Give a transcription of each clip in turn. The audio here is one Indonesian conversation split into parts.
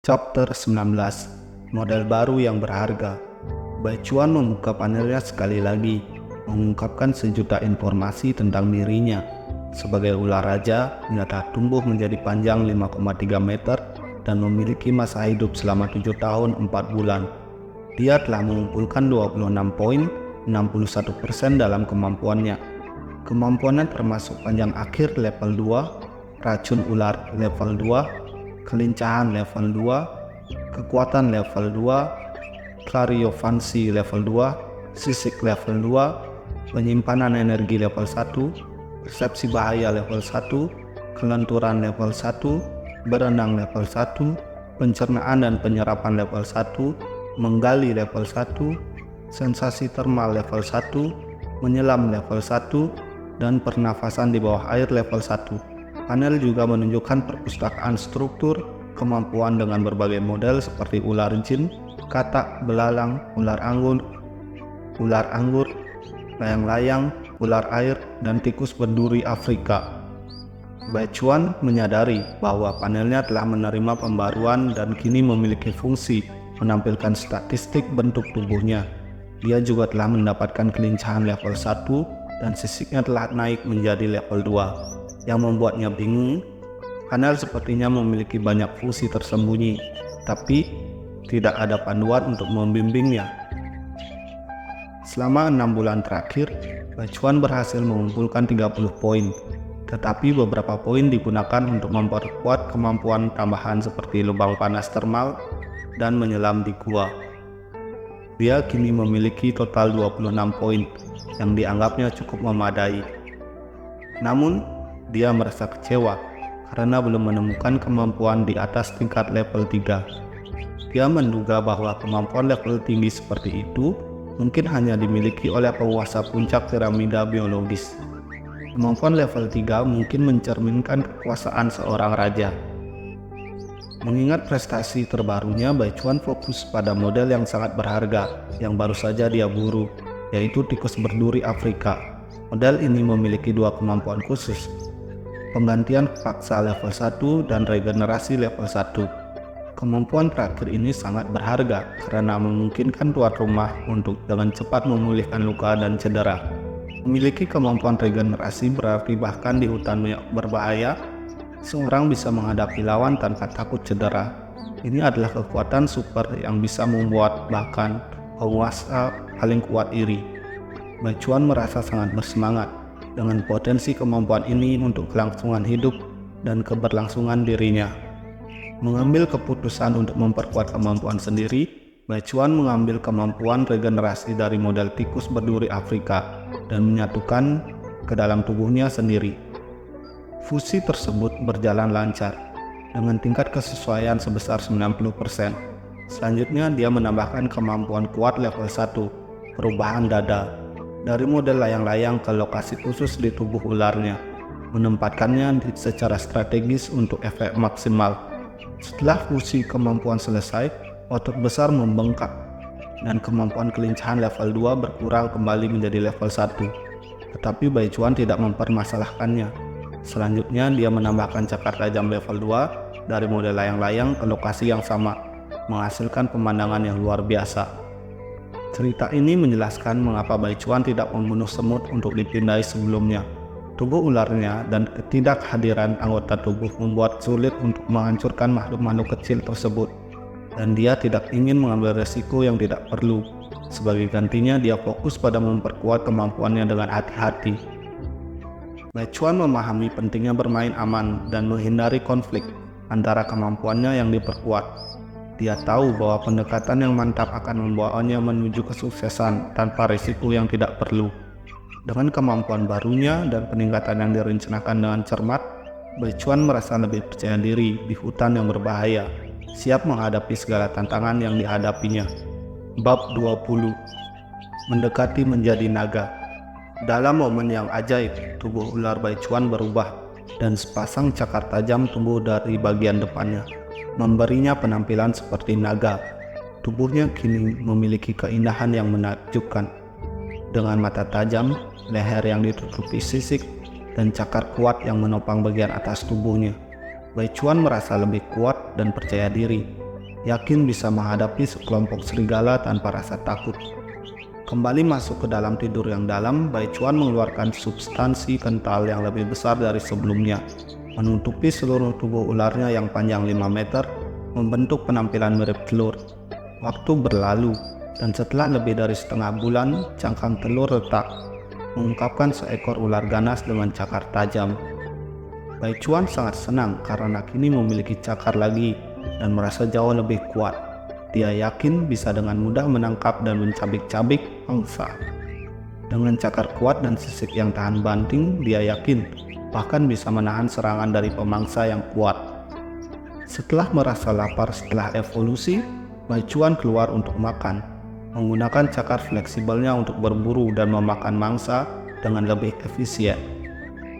Chapter 19, Model baru yang berharga. Bai Chuan membuka panelnya sekali lagi, mengungkapkan sejuta informasi tentang dirinya. Sebagai ular raja, dia telah tumbuh menjadi panjang 5,3 meter dan memiliki masa hidup selama 7 tahun 4 bulan. Dia telah mengumpulkan 26 poin, 61% dalam kemampuannya. Kemampuannya termasuk panjang akhir level 2, racun ular level 2, kelincahan level 2, kekuatan level 2, kariofansi level 2, sisik level 2, penyimpanan energi level 1, persepsi bahaya level 1, kelenturan level 1, berenang level 1, pencernaan dan penyerapan level 1, menggali level 1, sensasi termal level 1, menyelam level 1, dan pernafasan di bawah air level 1. Panel juga menunjukkan perpustakaan struktur kemampuan dengan berbagai model seperti ular jin, katak, belalang, ular anggur, layang-layang, ular air, dan tikus berduri Afrika. Bai Chuan menyadari bahwa panelnya telah menerima pembaruan dan kini memiliki fungsi menampilkan statistik bentuk tubuhnya. Dia juga telah mendapatkan kelincahan level 1 dan sisiknya telah naik menjadi level 2. Yang membuatnya bingung, panel sepertinya memiliki banyak fungsi tersembunyi, tapi tidak ada panduan untuk membimbingnya. Selama 6 bulan terakhir, Bai Chuan berhasil mengumpulkan 30 poin, tetapi beberapa poin digunakan untuk memperkuat kemampuan tambahan seperti lubang panas termal dan menyelam di gua. Dia kini memiliki total 26 poin yang dianggapnya cukup memadai. Namun, dia merasa kecewa karena belum menemukan kemampuan di atas tingkat level 3. Dia menduga bahwa kemampuan level tinggi seperti itu mungkin hanya dimiliki oleh penguasa puncak piramida biologis. Kemampuan level 3 mungkin mencerminkan kekuasaan seorang raja. Mengingat prestasi terbarunya, Bai Chuan fokus pada model yang sangat berharga yang baru saja dia buru, yaitu tikus berduri Afrika. Model ini memiliki dua kemampuan khusus, penggantian paksa level 1 dan regenerasi level 1. Kemampuan terakhir ini sangat berharga karena memungkinkan tuan rumah untuk dengan cepat memulihkan luka dan cedera. Memiliki kemampuan regenerasi berarti bahkan di hutan berbahaya, seorang bisa menghadapi lawan tanpa takut cedera. Ini adalah kekuatan super yang bisa membuat bahkan penguasa paling kuat iri. Bai Chuan merasa sangat bersemangat dengan potensi kemampuan ini untuk kelangsungan hidup dan keberlangsungan dirinya. Mengambil keputusan untuk memperkuat kemampuan sendiri, Bai Chuan mengambil kemampuan regenerasi dari model tikus berduri Afrika dan menyatukan ke dalam tubuhnya sendiri. Fusi tersebut berjalan lancar dengan tingkat kesesuaian sebesar 90%. Selanjutnya dia menambahkan kemampuan kuat level 1, perubahan dada, dari model layang-layang ke lokasi khusus di tubuh ularnya, menempatkannya secara strategis untuk efek maksimal. Setelah fusi kemampuan selesai, otot besar membengkak dan kemampuan kelincahan level 2 berkurang kembali menjadi level 1. Tetapi Bai Chuan tidak mempermasalahkannya. Selanjutnya dia menambahkan cakar tajam level 2 dari model layang-layang ke lokasi yang sama, menghasilkan pemandangan yang luar biasa. Cerita ini menjelaskan mengapa Bai Chuan tidak membunuh semut untuk dipindai sebelumnya. Tubuh ularnya dan ketidakhadiran anggota tubuh membuat sulit untuk menghancurkan makhluk-makhluk kecil tersebut, dan dia tidak ingin mengambil resiko yang tidak perlu. Sebagai gantinya, dia fokus pada memperkuat kemampuannya dengan hati-hati. Bai Chuan memahami pentingnya bermain aman dan menghindari konflik antara kemampuannya yang diperkuat. Dia tahu bahwa pendekatan yang mantap akan membawanya menuju kesuksesan tanpa risiko yang tidak perlu. Dengan kemampuan barunya dan peningkatan yang direncanakan dengan cermat, Bai Chuan merasa lebih percaya diri di hutan yang berbahaya, siap menghadapi segala tantangan yang dihadapinya. Bab 20. Mendekati menjadi naga. Dalam momen yang ajaib, tubuh ular Bai Chuan berubah dan sepasang cakar tajam tumbuh dari bagian depannya, memberinya penampilan seperti naga. Tubuhnya kini memiliki keindahan yang menakjubkan, dengan mata tajam, leher yang ditutupi sisik, dan cakar kuat yang menopang bagian atas tubuhnya. Bai Chuan merasa lebih kuat dan percaya diri. yakin bisa menghadapi sekelompok serigala tanpa rasa takut. Kembali masuk ke dalam tidur yang dalam, Bai Chuan mengeluarkan substansi kental yang lebih besar dari sebelumnya, menutupi seluruh tubuh ularnya yang panjang 5 meter, membentuk penampilan mirip telur. Waktu berlalu, dan setelah lebih dari setengah bulan, cangkang telur retak, mengungkapkan seekor ular ganas dengan cakar tajam. Bai Chuan sangat senang karena kini memiliki cakar lagi dan merasa jauh lebih kuat. Dia yakin bisa dengan mudah menangkap dan mencabik-cabik mangsa. Dengan cakar kuat dan sisik yang tahan banting, dia yakin bahkan bisa menahan serangan dari pemangsa yang kuat. Setelah merasa lapar setelah evolusi, Bai Chuan keluar untuk makan, menggunakan cakar fleksibelnya untuk berburu dan memakan mangsa dengan lebih efisien.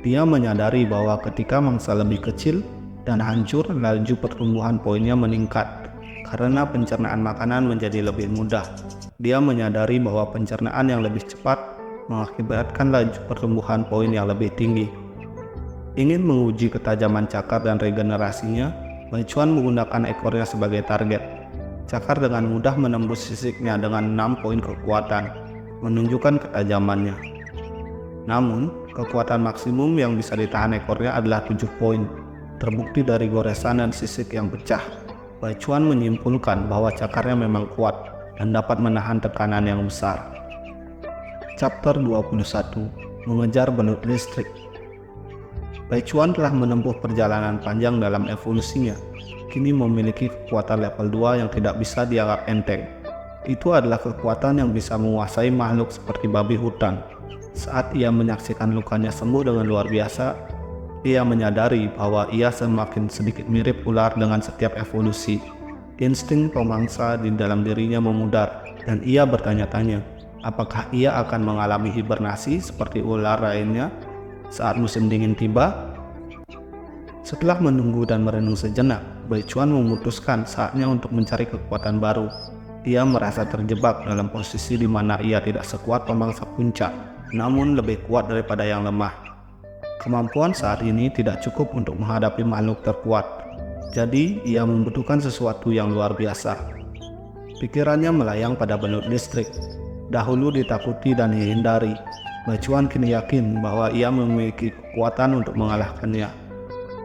Dia menyadari bahwa ketika mangsa lebih kecil dan hancur, laju pertumbuhan poinnya meningkat karena pencernaan makanan menjadi lebih mudah. Dia menyadari bahwa pencernaan yang lebih cepat mengakibatkan laju pertumbuhan poin yang lebih tinggi. Ingin menguji ketajaman cakar dan regenerasinya, Bai Chuan menggunakan ekornya sebagai target. Cakar dengan mudah menembus sisiknya dengan 6 poin kekuatan, menunjukkan ketajamannya. Namun, kekuatan maksimum yang bisa ditahan ekornya adalah 7 poin, terbukti dari goresan dan sisik yang pecah. Bai Chuan menyimpulkan bahwa cakarnya memang kuat dan dapat menahan tekanan yang besar. Chapter 21, Mengejar Belut Listrik. Bai Chuan telah menempuh perjalanan panjang dalam evolusinya, kini memiliki kekuatan level 2 yang tidak bisa dianggap enteng. Itu adalah kekuatan yang bisa menguasai makhluk seperti babi hutan. Saat ia menyaksikan lukanya sembuh dengan luar biasa, ia menyadari bahwa ia semakin sedikit mirip ular dengan setiap evolusi. Insting pemangsa di dalam dirinya memudar, dan ia bertanya-tanya, apakah ia akan mengalami hibernasi seperti ular lainnya saat musim dingin tiba? Setelah menunggu dan merenung sejenak, Bai Chuan memutuskan saatnya untuk mencari kekuatan baru. Ia merasa terjebak dalam posisi di mana ia tidak sekuat pemangsa puncak, namun lebih kuat daripada yang lemah. Kemampuan saat ini tidak cukup untuk menghadapi makhluk terkuat, jadi ia membutuhkan sesuatu yang luar biasa. Pikirannya melayang pada belut listrik. Dahulu ditakuti dan dihindari, Bai Chuan kini yakin bahwa ia memiliki kekuatan untuk mengalahkannya.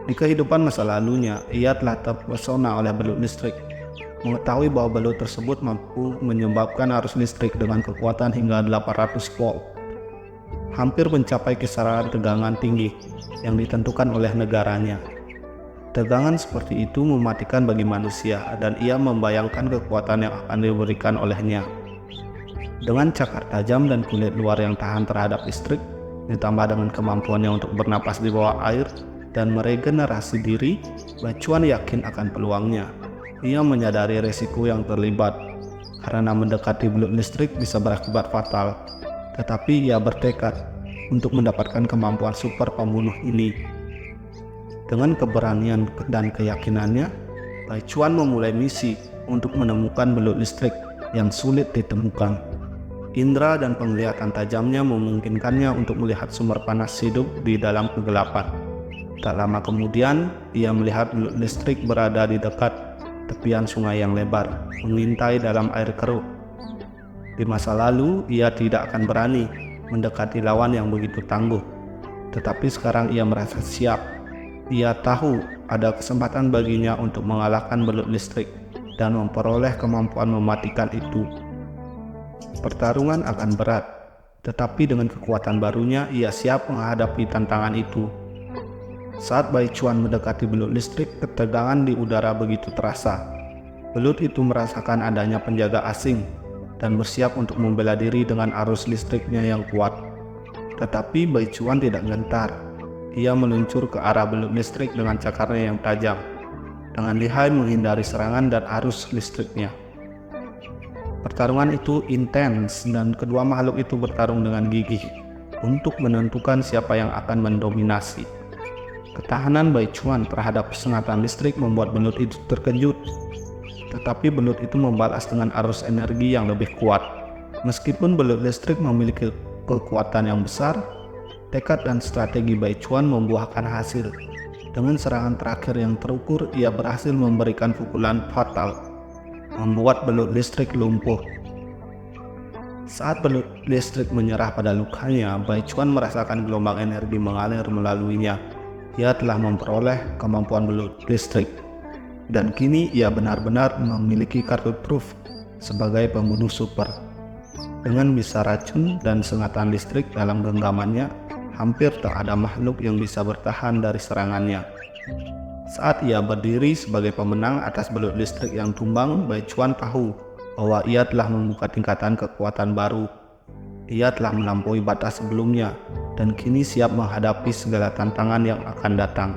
Di kehidupan masa lalunya, ia telah terpesona oleh belut listrik. Mengetahui bahwa belut tersebut mampu menyebabkan arus listrik dengan kekuatan hingga 800 volt. Hampir mencapai kisaran tegangan tinggi yang ditentukan oleh negaranya. Tegangan seperti itu mematikan bagi manusia, dan ia membayangkan kekuatan yang akan diberikan olehnya. Dengan cakar tajam dan kulit luar yang tahan terhadap listrik, ditambah dengan kemampuannya untuk bernapas di bawah air dan meregenerasi diri, Bai Chuan yakin akan peluangnya. Ia menyadari resiko yang terlibat, karena mendekati belut listrik bisa berakibat fatal. Tetapi ia bertekad untuk mendapatkan kemampuan super pembunuh ini. Dengan keberanian dan keyakinannya, Bai Chuan memulai misi untuk menemukan belut listrik yang sulit ditemukan. Indra dan penglihatan tajamnya memungkinkannya untuk melihat sumber panas hidup di dalam kegelapan. Tak lama kemudian, ia melihat belut listrik berada di dekat tepian sungai yang lebar, mengintai dalam air keruh. Di masa lalu, ia tidak akan berani mendekati lawan yang begitu tangguh. Tetapi sekarang ia merasa siap. Ia tahu ada kesempatan baginya untuk mengalahkan belut listrik dan memperoleh kemampuan mematikan itu. Pertarungan akan berat, tetapi dengan kekuatan barunya, ia siap menghadapi tantangan itu. Saat Bai Chuan mendekati belut listrik, ketegangan di udara begitu terasa. Belut itu merasakan adanya penjaga asing dan bersiap untuk membela diri dengan arus listriknya yang kuat. Tetapi Bai Chuan tidak gentar. Ia meluncur ke arah belut listrik dengan cakarnya yang tajam, dengan lihai menghindari serangan dan arus listriknya. Pertarungan itu intens dan kedua makhluk itu bertarung dengan gigih untuk menentukan siapa yang akan mendominasi. Ketahanan Bai Chuan terhadap sengatan listrik membuat belut itu terkejut. Tetapi belut itu membalas dengan arus energi yang lebih kuat. Meskipun belut listrik memiliki kekuatan yang besar, tekad dan strategi Bai Chuan membuahkan hasil. Dengan serangan terakhir yang terukur, ia berhasil memberikan pukulan fatal membuat belut listrik lumpuh. Saat belut listrik menyerah pada lukanya, Bai Chuan merasakan gelombang energi mengalir melaluinya. Ia telah memperoleh kemampuan belut listrik, dan kini ia benar-benar memiliki kartu truf sebagai pembunuh super. Dengan bisa racun dan sengatan listrik dalam genggamannya, hampir tak ada makhluk yang bisa bertahan dari serangannya. Saat ia berdiri sebagai pemenang atas belut listrik yang tumbang, Bai Chuan tahu bahwa ia telah membuka tingkatan kekuatan baru. Ia telah melampaui batas sebelumnya dan kini siap menghadapi segala tantangan yang akan datang.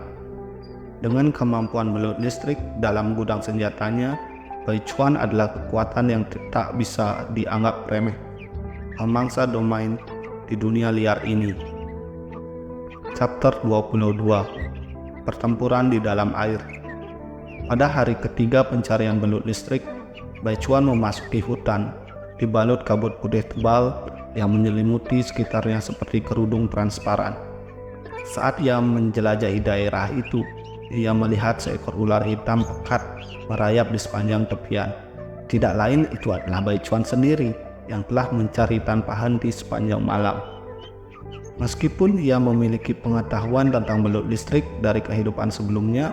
Dengan kemampuan belut listrik dalam gudang senjatanya, Bai Chuan adalah kekuatan yang tak bisa dianggap remeh, pemangsa domain di dunia liar ini. Chapter 22, Pertempuran di dalam air. Pada hari ketiga pencarian belut listrik, Bai Chuan memasuki hutan, dibalut kabut putih tebal yang menyelimuti sekitarnya seperti kerudung transparan. Saat ia menjelajahi daerah itu, ia melihat seekor ular hitam pekat merayap di sepanjang tepian. Tidak lain itu adalah Bai Chuan sendiri yang telah mencari tanpa henti sepanjang malam. Meskipun ia memiliki pengetahuan tentang belut listrik dari kehidupan sebelumnya,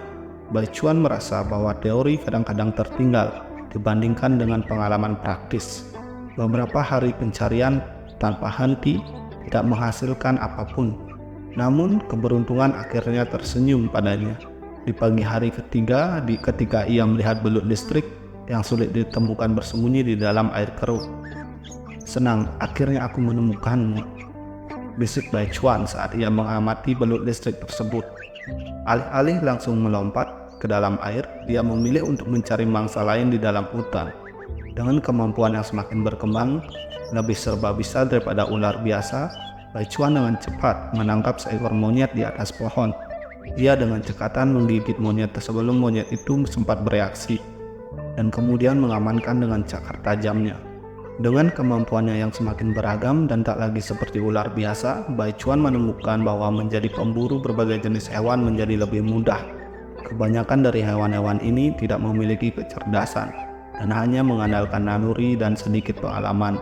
Bai Chuan merasa bahwa teori kadang-kadang tertinggal dibandingkan dengan pengalaman praktis. Beberapa hari pencarian tanpa henti tidak menghasilkan apapun. Namun keberuntungan akhirnya tersenyum padanya. Di pagi hari ketiga, ketika ia melihat belut listrik yang sulit ditemukan bersembunyi di dalam air keruh. "Senang, akhirnya aku menemukanmu," bisik Bai Chuan saat ia mengamati belut listrik tersebut. Alih-alih langsung melompat ke dalam air, dia memilih untuk mencari mangsa lain di dalam hutan. Dengan kemampuan yang semakin berkembang, lebih serba bisa daripada ular biasa, Bai Chuan dengan cepat menangkap seekor monyet di atas pohon. Ia dengan cekatan menggigit monyet sebelum monyet itu sempat bereaksi, dan kemudian mengamankan dengan cakar tajamnya. Dengan kemampuannya yang semakin beragam dan tak lagi seperti ular biasa, Bai Chuan menemukan bahwa menjadi pemburu berbagai jenis hewan menjadi lebih mudah. Kebanyakan dari hewan-hewan ini tidak memiliki kecerdasan dan hanya mengandalkan naluri dan sedikit pengalaman.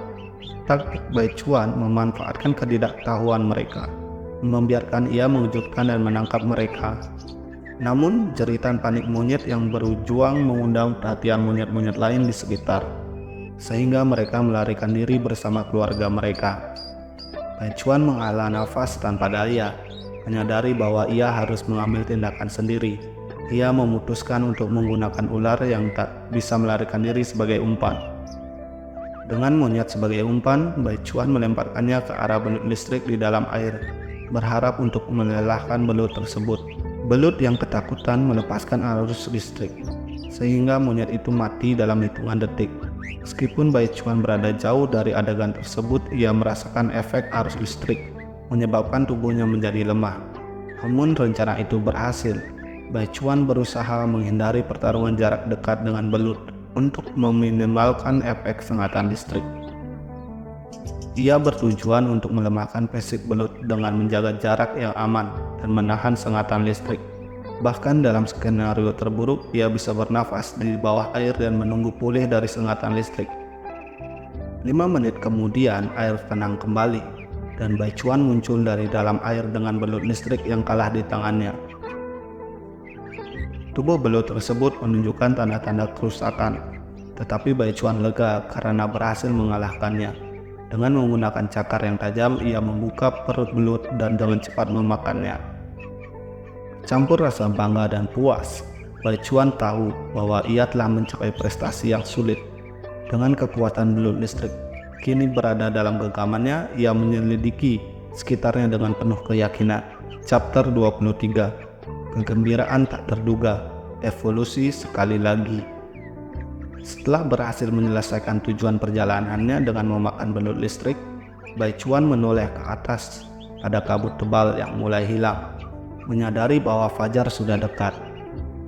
Taktik Bai Chuan memanfaatkan ketidaktahuan mereka, membiarkan ia mengejutkan dan menangkap mereka. Namun, jeritan panik monyet yang berjuang mengundang perhatian monyet-monyet lain di sekitar, sehingga mereka melarikan diri bersama keluarga mereka. Bai Chuan menghela nafas tanpa daya, menyadari bahwa ia harus mengambil tindakan sendiri. Ia memutuskan untuk menggunakan ular yang tak bisa melarikan diri sebagai umpan. Dengan monyet sebagai umpan, Bai Chuan melemparkannya ke arah belut listrik di dalam air, berharap untuk melelahkan belut tersebut. Belut yang ketakutan melepaskan arus listrik, sehingga monyet itu mati dalam hitungan detik. Meskipun Bai Chuan berada jauh dari adegan tersebut, ia merasakan efek arus listrik, menyebabkan tubuhnya menjadi lemah. Namun rencana itu berhasil. Bai Chuan berusaha menghindari pertarungan jarak dekat dengan belut untuk meminimalkan efek sengatan listrik. Ia bertujuan untuk melemahkan fisik belut dengan menjaga jarak yang aman dan menahan sengatan listrik. Bahkan dalam skenario terburuk, ia bisa bernafas di bawah air dan menunggu pulih dari sengatan listrik. 5 menit kemudian, air tenang kembali, dan Bai Chuan muncul dari dalam air dengan belut listrik yang kalah di tangannya. Tubuh belut tersebut menunjukkan tanda-tanda kerusakan, tetapi Bai Chuan lega karena berhasil mengalahkannya. Dengan menggunakan cakar yang tajam, ia membuka perut belut dan dengan cepat memakannya. Campur rasa bangga dan puas, Bai Chuan tahu bahwa ia telah mencapai prestasi yang sulit. Dengan kekuatan belut listrik kini berada dalam genggamannya, ia menyelidiki sekitarnya dengan penuh keyakinan. Chapter 23, Kegembiraan tak terduga, evolusi sekali lagi. Setelah berhasil menyelesaikan tujuan perjalanannya dengan memakan belut listrik, Bai Chuan menoleh ke atas. Ada kabut tebal yang mulai hilang, menyadari bahwa fajar sudah dekat.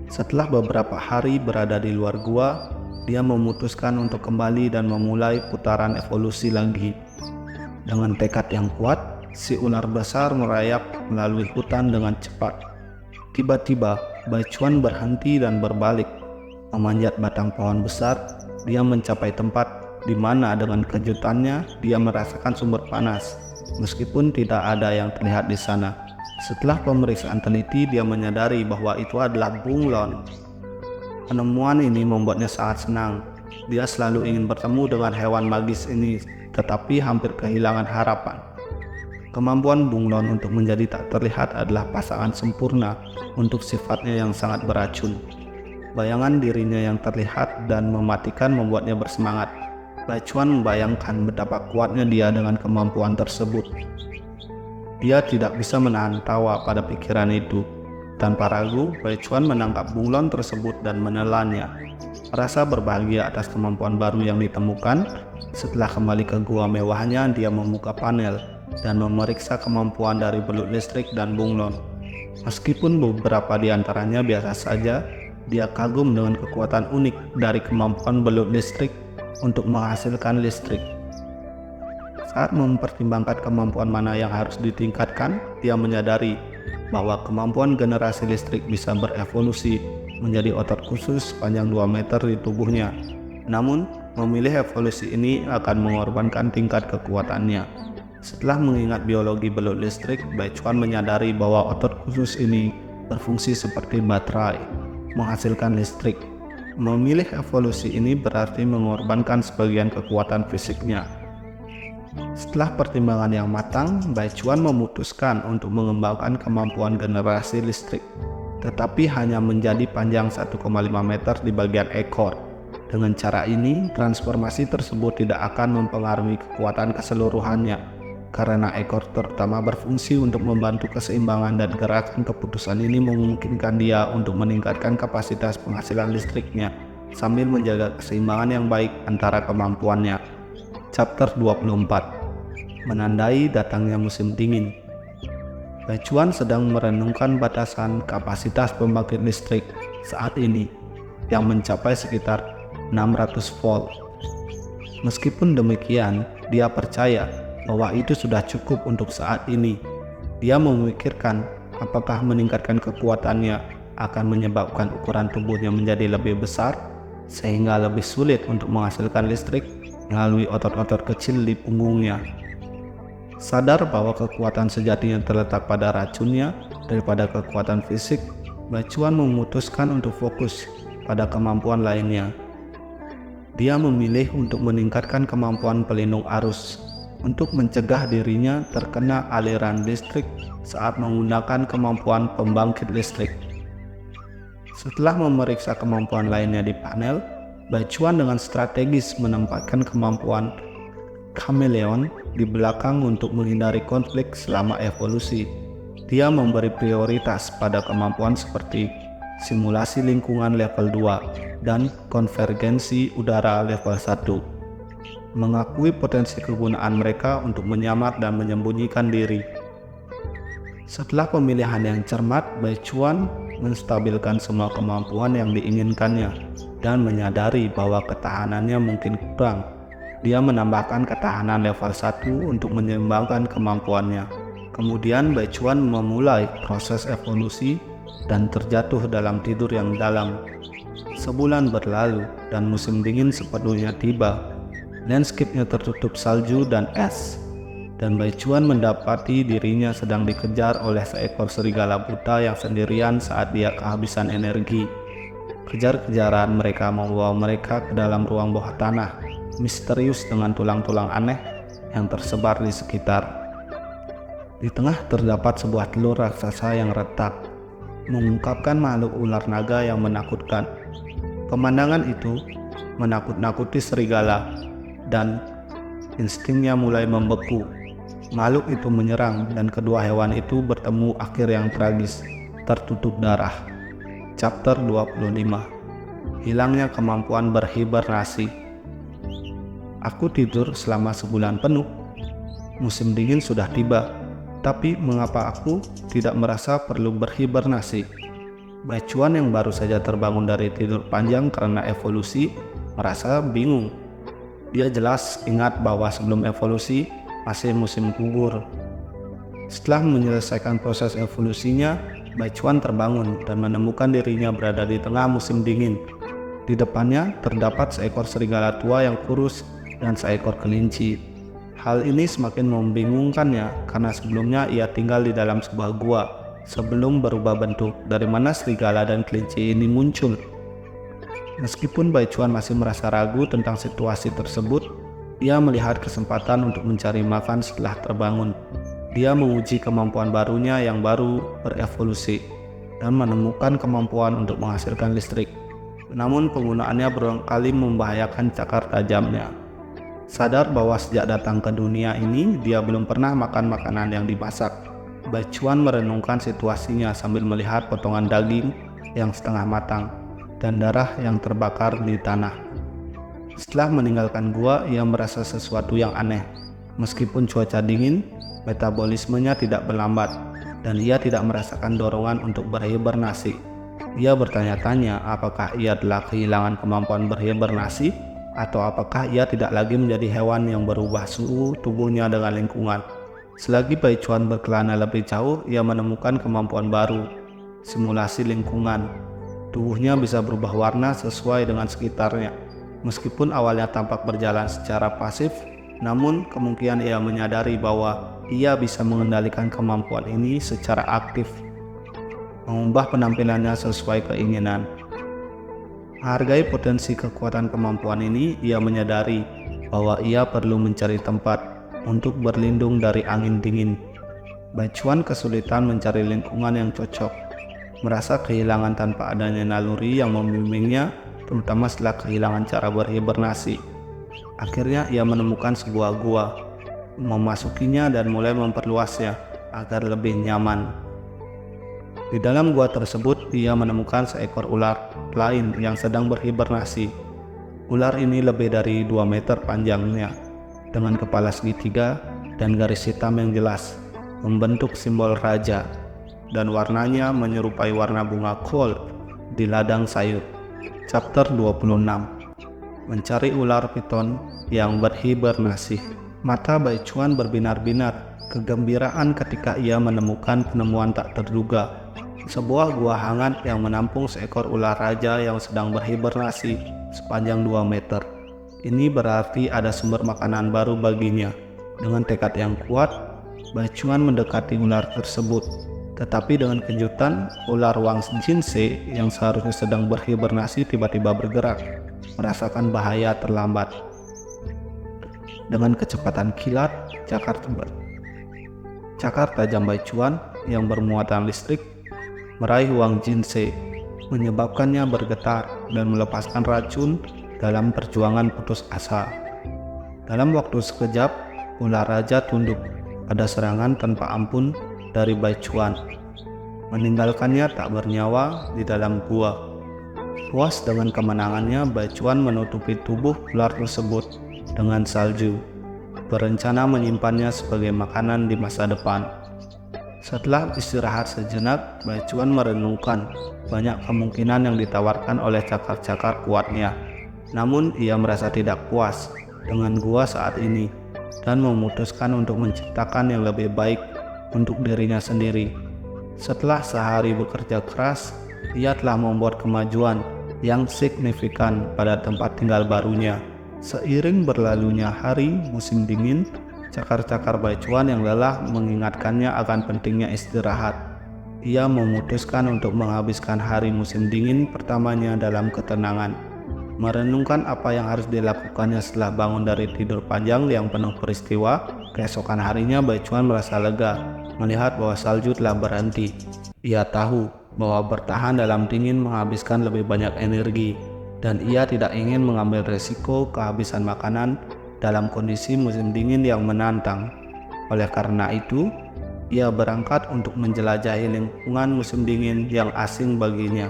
Setelah beberapa hari berada di luar gua, dia memutuskan untuk kembali dan memulai putaran evolusi lagi. Dengan tekad yang kuat, si ular besar merayap melalui hutan dengan cepat. Tiba-tiba, Bai Chuan berhenti dan berbalik, memanjat batang pohon besar, dia mencapai tempat di mana dengan kejutannya dia merasakan sumber panas, meskipun tidak ada yang terlihat di sana. Setelah pemeriksaan teliti, dia menyadari bahwa itu adalah bunglon. Penemuan ini membuatnya sangat senang. Dia selalu ingin bertemu dengan hewan magis ini, tetapi hampir kehilangan harapan. Kemampuan bunglon untuk menjadi tak terlihat adalah pasangan sempurna untuk sifatnya yang sangat beracun. Bayangan dirinya yang terlihat dan mematikan membuatnya bersemangat. Bai Chuan membayangkan betapa kuatnya dia dengan kemampuan tersebut. Dia tidak bisa menahan tawa pada pikiran itu. Tanpa ragu, Bai Chuan menangkap bunglon tersebut dan menelannya. Merasa berbahagia atas kemampuan baru yang ditemukan, setelah kembali ke gua mewahnya, dia membuka panel dan memeriksa kemampuan dari belut listrik dan bunglon. Meskipun beberapa di antaranya biasa saja, dia kagum dengan kekuatan unik dari kemampuan belut listrik untuk menghasilkan listrik. Saat mempertimbangkan kemampuan mana yang harus ditingkatkan, dia menyadari bahwa kemampuan generasi listrik bisa berevolusi menjadi otot khusus panjang 2 meter di tubuhnya. Namun, memilih evolusi ini akan mengorbankan tingkat kekuatannya. Setelah mengingat biologi belut listrik, Bai Chuan menyadari bahwa otot khusus ini berfungsi seperti baterai, menghasilkan listrik. Memilih evolusi ini berarti mengorbankan sebagian kekuatan fisiknya. Setelah pertimbangan yang matang, Bai Chuan memutuskan untuk mengembangkan kemampuan generasi listrik, tetapi hanya menjadi panjang 1,5 meter di bagian ekor. Dengan cara ini, transformasi tersebut tidak akan mempengaruhi kekuatan keseluruhannya, karena ekor terutama berfungsi untuk membantu keseimbangan dan gerakan. Keputusan ini memungkinkan dia untuk meningkatkan kapasitas penghasilan listriknya sambil menjaga keseimbangan yang baik antara kemampuannya. Chapter 24, menandai datangnya musim dingin. Bai Chuan sedang merenungkan batasan kapasitas pembangkit listrik saat ini yang mencapai sekitar 600 volt. Meskipun demikian, dia percaya bahwa itu sudah cukup untuk saat ini. Dia memikirkan apakah meningkatkan kekuatannya akan menyebabkan ukuran tubuhnya menjadi lebih besar sehingga lebih sulit untuk menghasilkan listrik melalui otot-otot kecil di punggungnya. Sadar bahwa kekuatan sejatinya terletak pada racunnya daripada kekuatan fisik, Bai Chuan memutuskan untuk fokus pada kemampuan lainnya. Dia memilih untuk meningkatkan kemampuan pelindung arus untuk mencegah dirinya terkena aliran listrik saat menggunakan kemampuan pembangkit listrik. Setelah memeriksa kemampuan lainnya di panel, Bai Chuan dengan strategis menempatkan kemampuan chameleon di belakang untuk menghindari konflik selama evolusi. Dia memberi prioritas pada kemampuan seperti simulasi lingkungan level 2 dan konvergensi udara level 1. Mengakui potensi kegunaan mereka untuk menyamar dan menyembunyikan diri. Setelah pemilihan yang cermat, Bai Chuan menstabilkan semua kemampuan yang diinginkannya dan menyadari bahwa ketahanannya mungkin kurang. Dia menambahkan ketahanan level 1 untuk menyeimbangkan kemampuannya. Kemudian Bai Chuan memulai proses evolusi dan terjatuh dalam tidur yang dalam. Sebulan berlalu dan musim dingin sepenuhnya tiba. Landscape-nya tertutup salju dan es, dan Bai Chuan mendapati dirinya sedang dikejar oleh seekor serigala buta yang sendirian saat dia kehabisan energi. Kejar-kejaran mereka membawa mereka ke dalam ruang bawah tanah, misterius dengan tulang-tulang aneh yang tersebar di sekitar. Di tengah terdapat sebuah telur raksasa yang retak, mengungkapkan makhluk ular naga yang menakutkan. Pemandangan itu menakut-nakuti serigala, dan instingnya mulai membeku. Makhluk itu menyerang dan kedua hewan itu bertemu akhir yang tragis, tertutup darah. Chapter 25, hilangnya kemampuan berhibernasi. Aku tidur selama sebulan penuh. Musim dingin sudah tiba, tapi mengapa aku tidak merasa perlu berhibernasi? Bai Chuan yang baru saja terbangun dari tidur panjang karena evolusi merasa bingung. Dia jelas ingat bahwa sebelum evolusi masih musim gugur. Setelah menyelesaikan proses evolusinya, Bai Chuan terbangun dan menemukan dirinya berada di tengah musim dingin. Di depannya terdapat seekor serigala tua yang kurus dan seekor kelinci. Hal ini semakin membingungkannya karena sebelumnya ia tinggal di dalam sebuah gua sebelum berubah bentuk. Dari mana serigala dan kelinci ini muncul? Meskipun Bai Chuan masih merasa ragu tentang situasi tersebut, ia melihat kesempatan untuk mencari makan setelah terbangun. Dia menguji kemampuan barunya yang baru berevolusi dan menemukan kemampuan untuk menghasilkan listrik. Namun penggunaannya berulang kali membahayakan cakar tajamnya. Sadar bahwa sejak datang ke dunia ini, dia belum pernah makan makanan yang dimasak. Bai Chuan merenungkan situasinya sambil melihat potongan daging yang setengah matang dan darah yang terbakar di tanah. Setelah meninggalkan gua, ia merasa sesuatu yang aneh. Meskipun cuaca dingin, metabolismenya tidak berlambat, dan ia tidak merasakan dorongan untuk berhibernasi. Ia bertanya-tanya apakah ia telah kehilangan kemampuan berhibernasi, atau apakah ia tidak lagi menjadi hewan yang berubah suhu tubuhnya dengan lingkungan. Selagi Bai Chuan berkelana lebih jauh, ia menemukan kemampuan baru, simulasi lingkungan. Tubuhnya bisa berubah warna sesuai dengan sekitarnya. Meskipun awalnya tampak berjalan secara pasif, namun kemungkinan ia menyadari bahwa ia bisa mengendalikan kemampuan ini secara aktif, mengubah penampilannya sesuai keinginan. Menghargai potensi kekuatan kemampuan ini, ia menyadari bahwa ia perlu mencari tempat untuk berlindung dari angin dingin. Bai Chuan kesulitan mencari lingkungan yang cocok, merasa kehilangan tanpa adanya naluri yang membimbingnya, terutama setelah kehilangan cara berhibernasi. Akhirnya ia menemukan sebuah gua, memasukinya dan mulai memperluasnya agar lebih nyaman. Di dalam gua tersebut, ia menemukan seekor ular lain yang sedang berhibernasi. Ular ini lebih dari 2 meter panjangnya, dengan kepala segitiga dan garis hitam yang jelas, membentuk simbol raja, dan warnanya menyerupai warna bunga kol di ladang sayur. Chapter 26. Mencari ular piton yang berhibernasi. Mata Bai Chuan berbinar-binar kegembiraan ketika ia menemukan penemuan tak terduga. Sebuah gua hangat yang menampung seekor ular raja yang sedang berhibernasi sepanjang 2 meter. Ini berarti ada sumber makanan baru baginya. Dengan tekad yang kuat, Bai Chuan mendekati ular tersebut. Tetapi dengan kejutan, ular Wang Jinse yang seharusnya sedang berhibernasi tiba-tiba bergerak, merasakan bahaya terlambat. Dengan kecepatan kilat, cakar tajam Bai Chuan yang bermuatan listrik meraih Wang Jinse, menyebabkannya bergetar dan melepaskan racun dalam perjuangan putus asa. Dalam waktu sekejap, ular raja tunduk pada serangan tanpa ampun dari Bai Chuan, meninggalkannya tak bernyawa di dalam gua. Puas dengan kemenangannya, Bai Chuan menutupi tubuh ular tersebut dengan salju, berencana menyimpannya sebagai makanan di masa depan. Setelah istirahat sejenak, Bai Chuan merenungkan banyak kemungkinan yang ditawarkan oleh cakar-cakar kuatnya. Namun ia merasa tidak puas dengan gua saat ini dan memutuskan untuk menciptakan yang lebih baik untuk dirinya sendiri. Setelah sehari bekerja keras, ia telah membuat kemajuan yang signifikan pada tempat tinggal barunya. Seiring berlalunya hari musim dingin, cakar-cakar Bai Chuan yang lelah mengingatkannya akan pentingnya istirahat. Ia memutuskan untuk menghabiskan hari musim dingin pertamanya dalam ketenangan, merenungkan apa yang harus dilakukannya setelah bangun dari tidur panjang yang penuh peristiwa. Keesokan harinya Bai Chuan merasa lega melihat bahwa salju telah berhenti. Ia tahu bahwa bertahan dalam dingin menghabiskan lebih banyak energi, dan ia tidak ingin mengambil resiko kehabisan makanan dalam kondisi musim dingin yang menantang. Oleh karena itu, ia berangkat untuk menjelajahi lingkungan musim dingin yang asing baginya.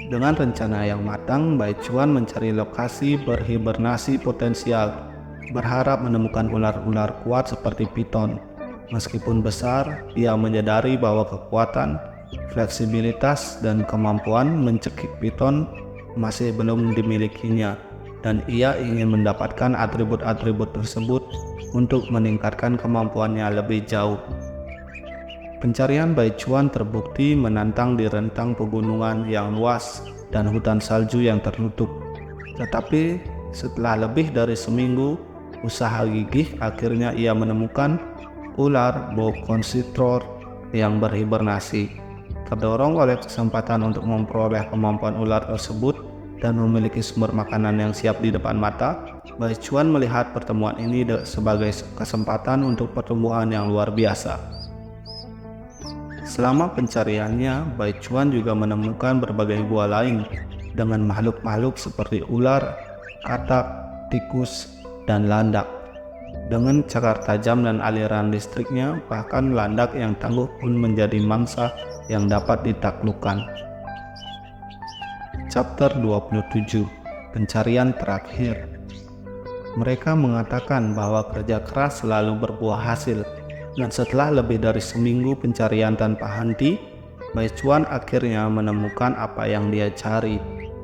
Dengan rencana yang matang, Bai Chuan mencari lokasi berhibernasi potensial, berharap menemukan ular-ular kuat seperti piton. Meskipun besar, ia menyadari bahwa kekuatan, fleksibilitas, dan kemampuan mencekik piton masih belum dimilikinya, dan ia ingin mendapatkan atribut-atribut tersebut untuk meningkatkan kemampuannya lebih jauh. Pencarian Bai Chuan terbukti menantang di rentang pegunungan yang luas dan hutan salju yang tertutup. Tetapi setelah lebih dari seminggu usaha gigih, akhirnya ia menemukan ular boa constrictor yang berhibernasi. Terdorong oleh kesempatan untuk memperoleh kemampuan ular tersebut dan memiliki sumber makanan yang siap di depan mata, Bai Chuan melihat pertemuan ini sebagai kesempatan untuk pertumbuhan yang luar biasa. Selama pencariannya, Bai Chuan juga menemukan berbagai buah lain dengan makhluk-makhluk seperti ular, katak, tikus, dan landak. Dengan cakar tajam dan aliran listriknya, bahkan landak yang tangguh pun menjadi mangsa yang dapat ditaklukkan. Chapter 27. Pencarian terakhir. Mereka mengatakan bahwa kerja keras selalu berbuah hasil, dan setelah lebih dari seminggu pencarian tanpa henti, Bai Chuan akhirnya menemukan apa yang dia cari.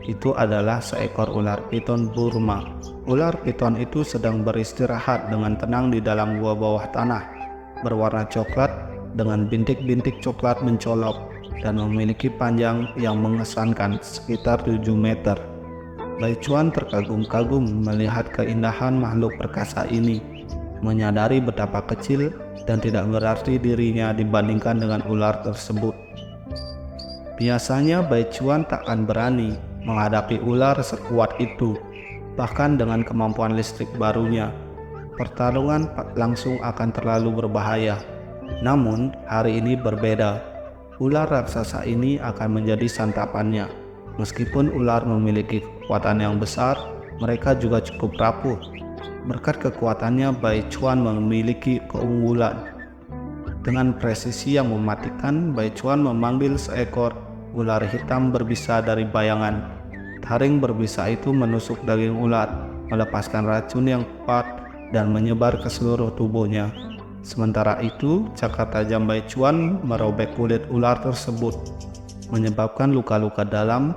Itu adalah seekor ular piton Burma. Ular piton itu sedang beristirahat dengan tenang di dalam gua bawah tanah, berwarna coklat dengan bintik-bintik coklat mencolok dan memiliki panjang yang mengesankan sekitar 7 meter. Bai Chuan terkagum-kagum melihat keindahan makhluk perkasa ini, menyadari betapa kecil dan tidak berarti dirinya dibandingkan dengan ular tersebut. Biasanya Bai Chuan takkan berani menghadapi ular sekuat itu, bahkan dengan kemampuan listrik barunya. Pertarungan langsung akan terlalu berbahaya. Namun hari ini berbeda. Ular raksasa ini akan menjadi santapannya. Meskipun ular memiliki kekuatan yang besar, mereka juga cukup rapuh. Berkat kekuatannya, Bai Chuan memiliki keunggulan. Dengan presisi yang mematikan, Bai Chuan memanggil seekor ular hitam berbisa dari bayangan. Taring berbisa itu menusuk daging ular, melepaskan racun yang kuat dan menyebar ke seluruh tubuhnya. Sementara itu, cakar tajam Bai Chuan merobek kulit ular tersebut, menyebabkan luka-luka dalam.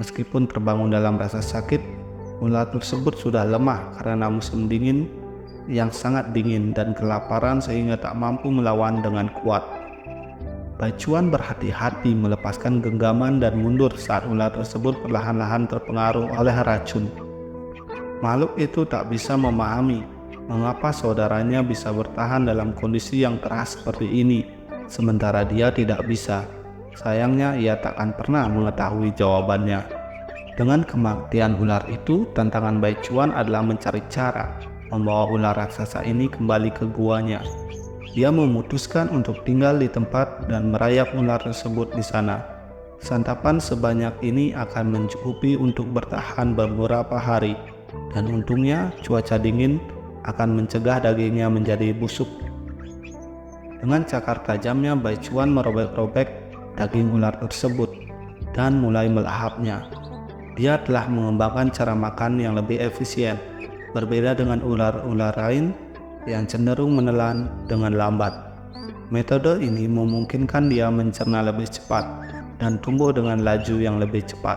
Meskipun terbangun dalam rasa sakit, ular tersebut sudah lemah karena musim dingin yang sangat dingin dan kelaparan sehingga tak mampu melawan dengan kuat. Bai Chuan berhati-hati melepaskan genggaman dan mundur saat ular tersebut perlahan-lahan terpengaruh oleh racun. Makhluk itu tak bisa memahami mengapa saudaranya bisa bertahan dalam kondisi yang keras seperti ini, sementara dia tidak bisa. Sayangnya ia takkan pernah mengetahui jawabannya. Dengan kematian ular itu, tantangan Bai Chuan adalah mencari cara membawa ular raksasa ini kembali ke guanya. Dia memutuskan untuk tinggal di tempat dan merayap ular tersebut di sana. Santapan sebanyak ini akan mencukupi untuk bertahan beberapa hari, dan untungnya cuaca dingin akan mencegah dagingnya menjadi busuk. Dengan cakar tajamnya, Bai Chuan merobek-robek daging ular tersebut dan mulai melahapnya. Dia telah mengembangkan cara makan yang lebih efisien, berbeda dengan ular-ular lain yang cenderung menelan dengan lambat. Metode ini memungkinkan dia mencerna lebih cepat dan tumbuh dengan laju yang lebih cepat.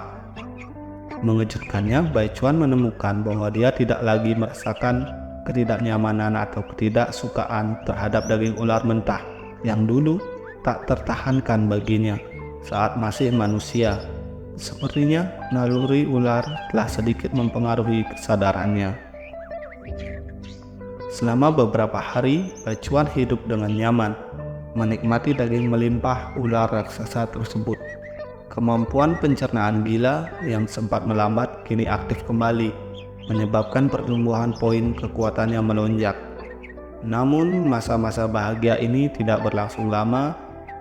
Mengejutkannya, Bai Chuan menemukan bahwa dia tidak lagi merasakan ketidaknyamanan atau ketidaksukaan terhadap daging ular mentah yang dulu tak tertahankan baginya saat masih manusia. Sepertinya naluri ular telah sedikit mempengaruhi kesadarannya. Selama beberapa hari, Bai Chuan hidup dengan nyaman, menikmati daging melimpah ular raksasa tersebut. Kemampuan pencernaan gila yang sempat melambat kini aktif kembali, menyebabkan pertumbuhan poin kekuatannya melonjak. Namun masa-masa bahagia ini tidak berlangsung lama.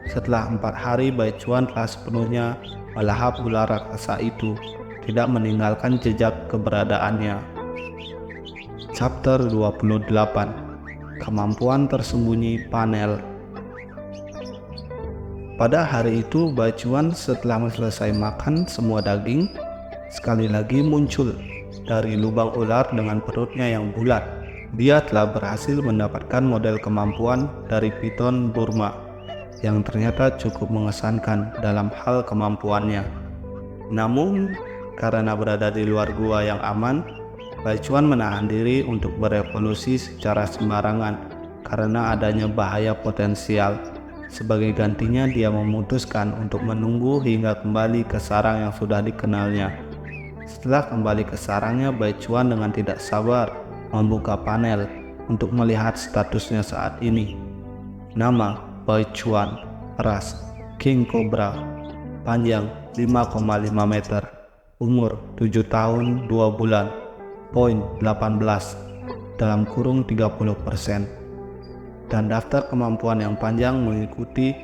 Setelah 4 hari, Bai Chuan telah sepenuhnya melahap ular raksasa itu, tidak meninggalkan jejak keberadaannya. Chapter 28. Kemampuan tersembunyi panel. Pada hari itu, Bai Chuan setelah selesai makan semua daging, sekali lagi muncul dari lubang ular dengan perutnya yang bulat. Dia telah berhasil mendapatkan model kemampuan dari piton Burma yang ternyata cukup mengesankan dalam hal kemampuannya. Namun, karena berada di luar gua yang aman, Bai Chuan menahan diri untuk berevolusi secara sembarangan karena adanya bahaya potensial. Sebagai gantinya, dia memutuskan untuk menunggu hingga kembali ke sarang yang sudah dikenalnya. Setelah kembali ke sarangnya, Bai Chuan dengan tidak sabar membuka panel untuk melihat statusnya saat ini. Nama Bai Chuan, ras King Cobra, panjang 5,5 meter, umur 7 tahun 2 bulan, poin 18, dalam kurung 30%. Dan daftar kemampuan yang panjang mengikuti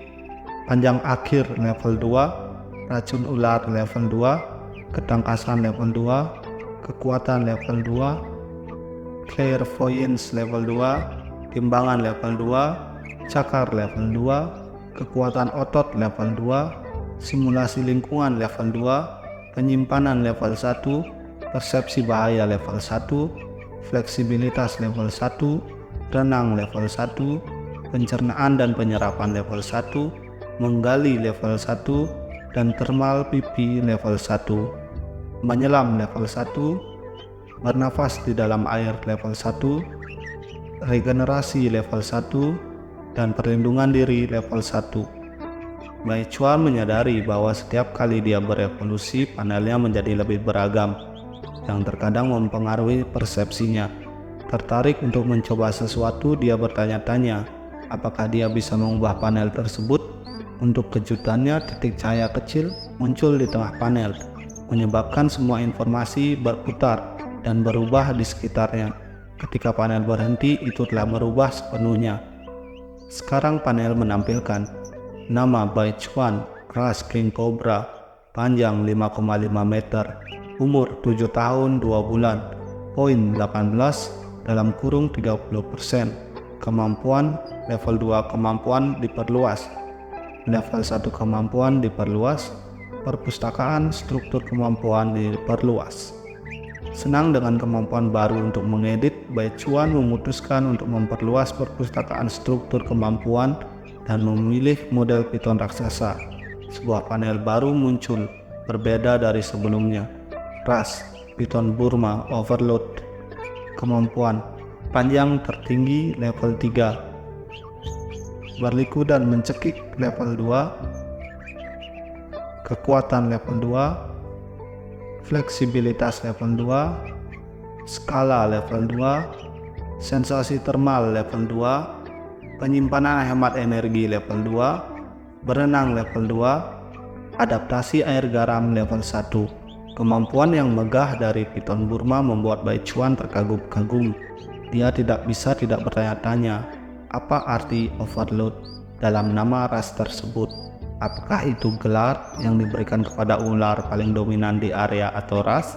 panjang akhir level 2, racun ular level 2, ketangkasan level 2, kekuatan level 2, clairvoyance level 2, timbangan level 2, cakar level 2, kekuatan otot level 2, simulasi lingkungan level 2, penyimpanan level 1, persepsi bahaya level 1, fleksibilitas level 1, renang level 1, pencernaan dan penyerapan level 1, menggali level 1, dan thermal pipi level 1, menyelam level 1, bernafas di dalam air level 1, regenerasi level 1, dan perlindungan diri level 1. Bai Chuan menyadari bahwa setiap kali dia berevolusi, panelnya menjadi lebih beragam, yang terkadang mempengaruhi persepsinya. Tertarik untuk mencoba sesuatu, dia bertanya-tanya apakah dia bisa mengubah panel tersebut. Untuk kejutannya, titik cahaya kecil muncul di tengah panel, menyebabkan semua informasi berputar dan berubah di sekitarnya. Ketika panel berhenti, itu telah berubah sepenuhnya. Sekarang panel menampilkan nama Bai Chuan, ras King Cobra, panjang 5,5 meter, umur 7 tahun 2 bulan, poin 18, dalam kurung 30%. Kemampuan level 2 kemampuan diperluas, level 1 kemampuan diperluas, perpustakaan struktur kemampuan diperluas. Senang dengan kemampuan baru untuk mengedit, Bai Chuan memutuskan untuk memperluas perpustakaan struktur kemampuan dan memilih model piton raksasa. Sebuah panel baru muncul, berbeda dari sebelumnya. Ras Piton Burma Overload. Kemampuan panjang tertinggi level 3, berliku dan mencekik level 2, kekuatan level 2, fleksibilitas level 2, skala level 2, sensasi thermal level 2, penyimpanan hemat energi level 2, berenang level 2, adaptasi air garam level 1. Kemampuan yang megah dari Piton Burma membuat Bai Chuan terkagum-kagum. Dia tidak bisa tidak bertanya-tanya, apa arti overload dalam nama ras tersebut? Apakah itu gelar yang diberikan kepada ular paling dominan di area atau ras?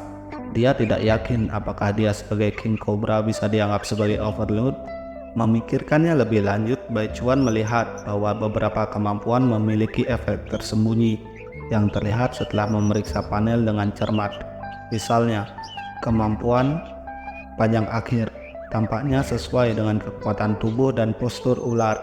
Dia tidak yakin apakah dia sebagai King Cobra bisa dianggap sebagai overload. Memikirkannya lebih lanjut, Bai Chuan melihat bahwa beberapa kemampuan memiliki efek tersembunyi yang terlihat setelah memeriksa panel dengan cermat. Misalnya, kemampuan panjang akhir tampaknya sesuai dengan kekuatan tubuh dan postur ular,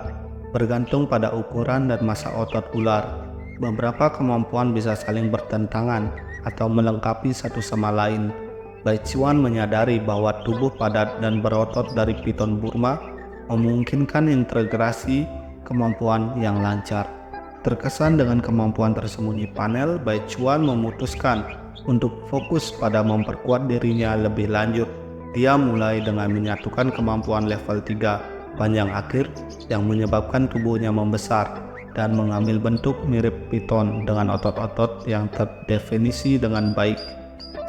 bergantung pada ukuran dan massa otot ular. Beberapa kemampuan bisa saling bertentangan atau melengkapi satu sama lain. Bai Chuan menyadari bahwa tubuh padat dan berotot dari Piton Burma memungkinkan integrasi kemampuan yang lancar. Terkesan dengan kemampuan tersembunyi panel, Bai Chuan memutuskan untuk fokus pada memperkuat dirinya lebih lanjut. Dia mulai dengan menyatukan kemampuan level 3 panjang akhir yang menyebabkan tubuhnya membesar dan mengambil bentuk mirip piton dengan otot-otot yang terdefinisi dengan baik.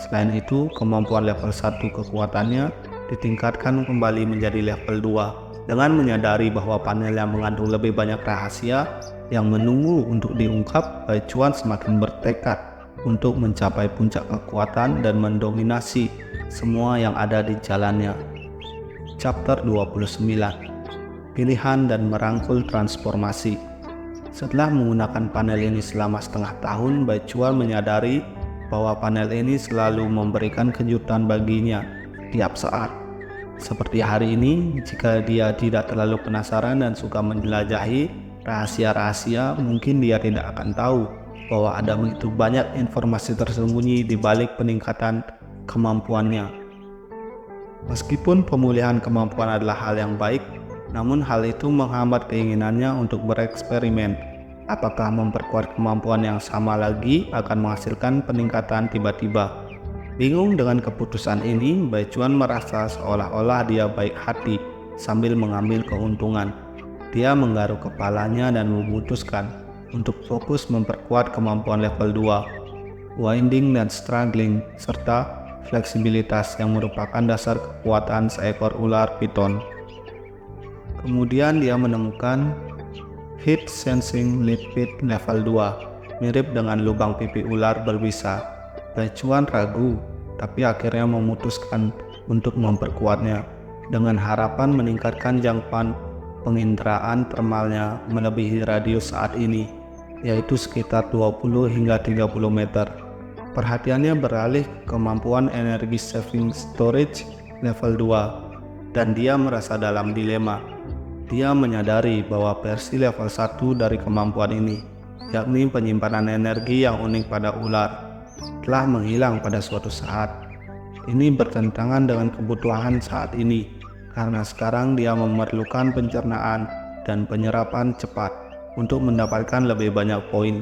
Selain itu, kemampuan level 1 kekuatannya ditingkatkan kembali menjadi level 2. Dengan menyadari bahwa panelnya mengandung lebih banyak rahasia yang menunggu untuk diungkap, Bai Chuan semakin bertekad untuk mencapai puncak kekuatan dan mendominasi semua yang ada di jalannya. Chapter 29. Pilihan dan merangkul transformasi. Setelah menggunakan panel ini selama setengah tahun, Bai Chuan menyadari bahwa panel ini selalu memberikan kejutan baginya tiap saat. Seperti hari ini, jika dia tidak terlalu penasaran dan suka menjelajahi rahasia-rahasia, mungkin dia tidak akan tahu bahwa ada begitu banyak informasi tersembunyi di balik peningkatan kemampuannya. Meskipun pemulihan kemampuan adalah hal yang baik, Namun hal itu menghambat keinginannya untuk bereksperimen. Apakah memperkuat kemampuan yang sama lagi akan menghasilkan peningkatan tiba-tiba? Bingung dengan keputusan ini, Bai Chuan merasa seolah-olah dia baik hati sambil mengambil keuntungan. Dia menggaruk kepalanya dan memutuskan untuk fokus memperkuat kemampuan level 2, winding dan struggling, serta fleksibilitas yang merupakan dasar kekuatan seekor ular piton. Kemudian dia menemukan Heat Sensing Lipid level 2, mirip dengan lubang pipi ular berbisa. Bai Chuan ragu, tapi akhirnya memutuskan untuk memperkuatnya dengan harapan meningkatkan jangkauan penginderaan termalnya melebihi radius saat ini, yaitu sekitar 20 hingga 30 meter. Perhatiannya beralih ke kemampuan energi saving storage level 2, dan dia merasa dalam dilema. Dia menyadari bahwa versi level 1 dari kemampuan ini, yakni penyimpanan energi yang unik pada ular, telah menghilang pada suatu saat. Ini bertentangan dengan kebutuhan saat ini, karena sekarang dia memerlukan pencernaan dan penyerapan cepat untuk mendapatkan lebih banyak poin.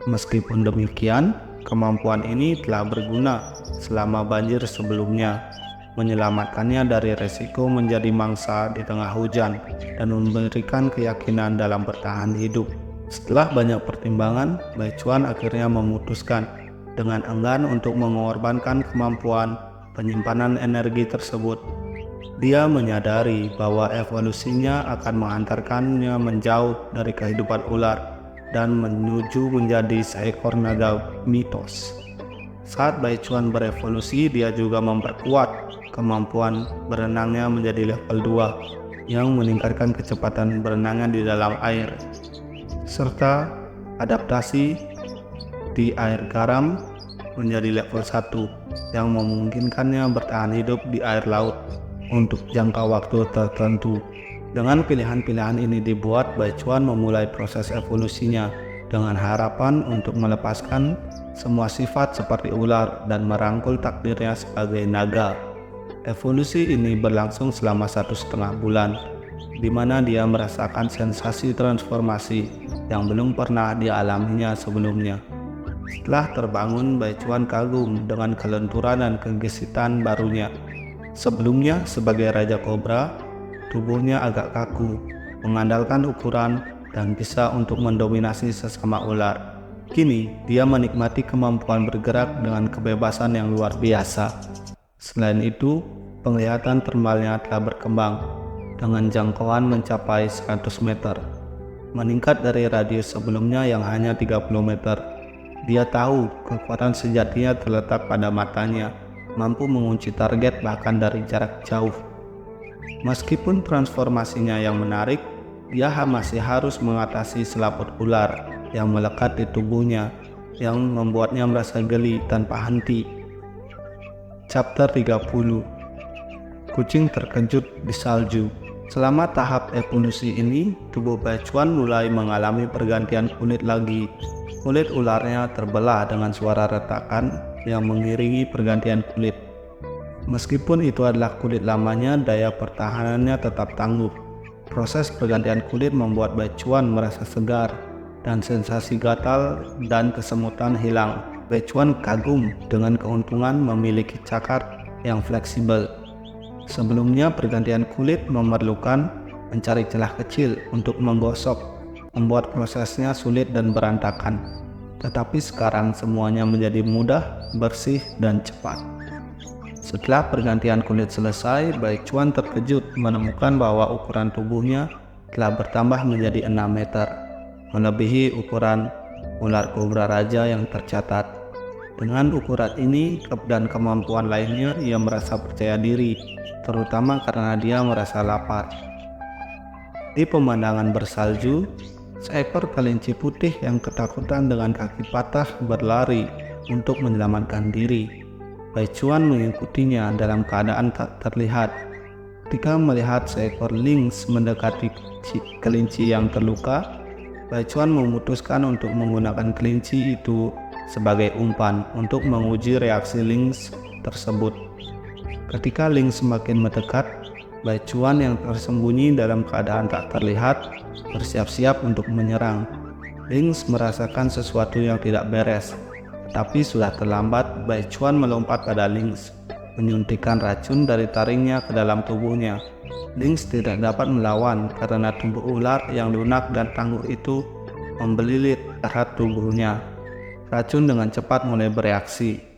Meskipun demikian, kemampuan ini telah berguna selama banjir sebelumnya, menyelamatkannya dari resiko menjadi mangsa di tengah hujan dan memberikan keyakinan dalam bertahan hidup. Setelah banyak pertimbangan, Bai Chuan akhirnya memutuskan dengan enggan untuk mengorbankan kemampuan penyimpanan energi tersebut. Dia menyadari bahwa evolusinya akan mengantarkannya menjauh dari kehidupan ular dan menuju menjadi seekor naga mitos. Saat Bai Chuan berevolusi, dia juga memperkuat kemampuan berenangnya menjadi level 2 yang meningkatkan kecepatan berenangnya di dalam air, serta adaptasi di air garam menjadi level 1 yang memungkinkannya bertahan hidup di air laut untuk jangka waktu tertentu. Dengan pilihan-pilihan ini dibuat, Bai Chuan memulai proses evolusinya dengan harapan untuk melepaskan semua sifat seperti ular dan merangkul takdirnya sebagai naga. Evolusi ini berlangsung selama 1,5 bulan, di mana dia merasakan sensasi transformasi yang belum pernah dialaminya sebelumnya. Setelah terbangun, Bai Chuan kagum dengan kelenturan dan kegesitan barunya. Sebelumnya sebagai Raja Kobra, tubuhnya agak kaku, mengandalkan ukuran dan bisa untuk mendominasi sesama ular. Kini, dia menikmati kemampuan bergerak dengan kebebasan yang luar biasa. Selain itu, penglihatan termalnya telah berkembang dengan jangkauan mencapai 100 meter, meningkat dari radius sebelumnya yang hanya 30 meter. Dia tahu kekuatan sejatinya terletak pada matanya, mampu mengunci target bahkan dari jarak jauh. Meskipun transformasinya yang menarik, dia masih harus mengatasi selaput ular yang melekat di tubuhnya yang membuatnya merasa geli tanpa henti. Chapter 30. Kucing terkejut di salju. Selama tahap evolusi ini, tubuh Bai Chuan mulai mengalami pergantian kulit lagi. Kulit ularnya terbelah dengan suara retakan yang mengiringi pergantian kulit. Meskipun itu adalah kulit lamanya, daya pertahanannya tetap tangguh. Proses pergantian kulit membuat Bai Chuan merasa segar dan sensasi gatal dan kesemutan hilang. Bai Chuan kagum dengan keuntungan memiliki cakar yang fleksibel. Sebelumnya pergantian kulit memerlukan mencari celah kecil untuk menggosok, membuat prosesnya sulit dan berantakan. Tetapi sekarang semuanya menjadi mudah, bersih, dan cepat. Setelah pergantian kulit selesai, Bai Chuan terkejut menemukan bahwa ukuran tubuhnya telah bertambah menjadi 6 meter, melebihi ukuran ular kobra raja yang tercatat. Dengan ukuran ini dan kemampuan lainnya, ia merasa percaya diri, terutama karena dia merasa lapar. Di pemandangan bersalju, seekor kelinci putih yang ketakutan dengan kaki patah berlari untuk menyelamatkan diri. Bai Chuan mengikutinya dalam keadaan tak terlihat. Ketika melihat seekor lynx mendekati kelinci yang terluka, Bai Chuan memutuskan untuk menggunakan kelinci itu sebagai umpan untuk menguji reaksi lynx tersebut. Ketika lynx semakin mendekat, Bai Chuan yang tersembunyi dalam keadaan tak terlihat bersiap-siap untuk menyerang. Lynx merasakan sesuatu yang tidak beres, tapi sudah terlambat. Bai Chuan melompat pada Lynx, menyuntikkan racun dari taringnya ke dalam tubuhnya. Lynx tidak dapat melawan karena tubuh ular yang lunak dan tangguh itu membelilit erat tubuhnya. Racun dengan cepat mulai bereaksi.